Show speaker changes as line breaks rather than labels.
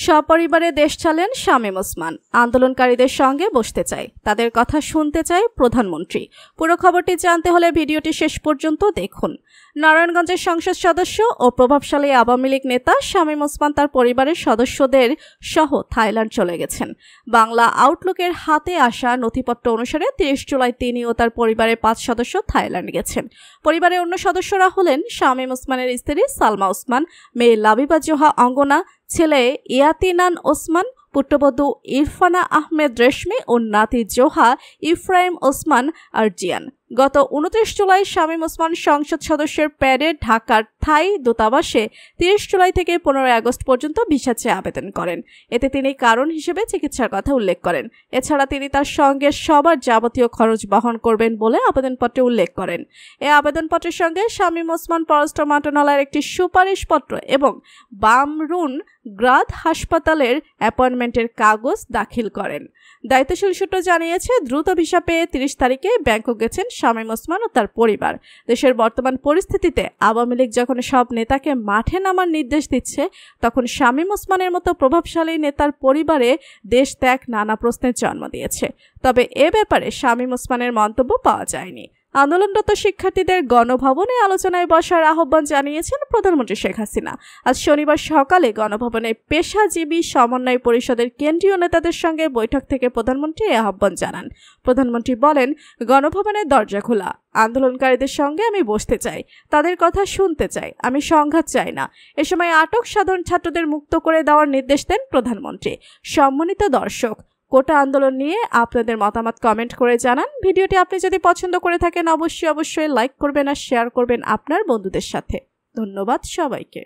সপরিবারে দেশ চালান শামীম ওসমান। আন্দোলনকারীদের সঙ্গে বসতে চাই, তাদের কথা শুনতে চাই প্রধানমন্ত্রী। পুরো খবরটি জানতে হলে ভিডিওটি শেষ পর্যন্ত দেখুন। নারায়ণগঞ্জের সংসদ সদস্য ও প্রভাবশালী আওয়ামী লীগ নেতা শামীম ওসমান তার পরিবারের সদস্যদের সহ থাইল্যান্ড চলে গেছেন। বাংলা আউটলুকের হাতে আসা নথিপত্র অনুসারে 30 জুলাই তিনি ও তার পরিবারের 5 সদস্য থাইল্যান্ড গেছেন। পরিবারের অন্য সদস্যরা হলেন শামীম ওসমানের স্ত্রী সালমা ওসমান, মেয়ে লাবিবা জোহা অঙ্গনা, ছেলে ইয়াতিনান ওসমান, পুত্রবধূ ইরফানা আহমেদ রেশমি ও নাতি জোহা ইফরাইম ওসমান আরজিয়ান। গত 29 জুলাই শামীম ওসমান সংসদ সদস্যের প্যাডে ঢাকার থাই দূতাবাসে 30 জুলাই থেকে 15 আগস্ট পর্যন্ত ভিসা চেয়ে আবেদন করেন। এতে তিনি কারণ হিসেবে চিকিৎসার কথা উল্লেখ করেন। এছাড়া তিনি তার সঙ্গে সবার যাবতীয় খরচ বহন করবেন বলে আবেদনপত্রে উল্লেখ করেন। এই আবেদনপত্রের সঙ্গে শামীম ওসমান পররাষ্ট্র মন্ত্রণালয়ের একটি সুপারিশপত্র এবং বামরুন গ্রাদ হাসপাতালের অ্যাপয়েন্টমেন্টের কাগজ দাখিল করেন। দায়িত্বশীল সূত্র জানিয়েছে, দ্রুত ভিসা পেয়ে 30 তারিখে ব্যাংকক গেছেন শামীম ওসমান ও তার পরিবার। দেশের বর্তমান পরিস্থিতিতে আওয়ামী লীগ যখন সব নেতাকে মাঠে নামার নির্দেশ দিচ্ছে, তখন শামীম ওসমানের মতো প্রভাবশালী নেতার পরিবারে দেশ ত্যাগ নানা প্রশ্নের জন্ম দিয়েছে। তবে এ ব্যাপারে শামীম ওসমানের মন্তব্য পাওয়া যায়নি। আন্দোলনরত শিক্ষার্থীদের গণভবনে আলোচনায় বসার আহ্বান জানিয়েছেন প্রধানমন্ত্রী শেখ হাসিনা। আজ শনিবার সকালে গণভবনে পেশাজীবী সমন্বয় পরিষদের কেন্দ্রীয় নেতাদের সঙ্গে বৈঠক থেকে প্রধানমন্ত্রী এই আহ্বান জানান। প্রধানমন্ত্রী বলেন, গণভবনের দরজা খোলা, আন্দোলনকারীদের সঙ্গে আমি বসতে চাই, তাদের কথা শুনতে চাই, আমি সংঘাত চাই না। এ সময় আটক সাধারণ ছাত্রদের মুক্ত করে দেওয়ার নির্দেশ দেন প্রধানমন্ত্রী। সম্মানিত দর্শক, কোটা আন্দোলন নিয়ে আপনাদের মতামত কমেন্ট করে জানান। ভিডিওটি আপনি যদি পছন্দ করে থাকেন অবশ্যই লাইক করবেন আর শেয়ার করবেন আপনার বন্ধুদের সাথে। ধন্যবাদ সবাইকে।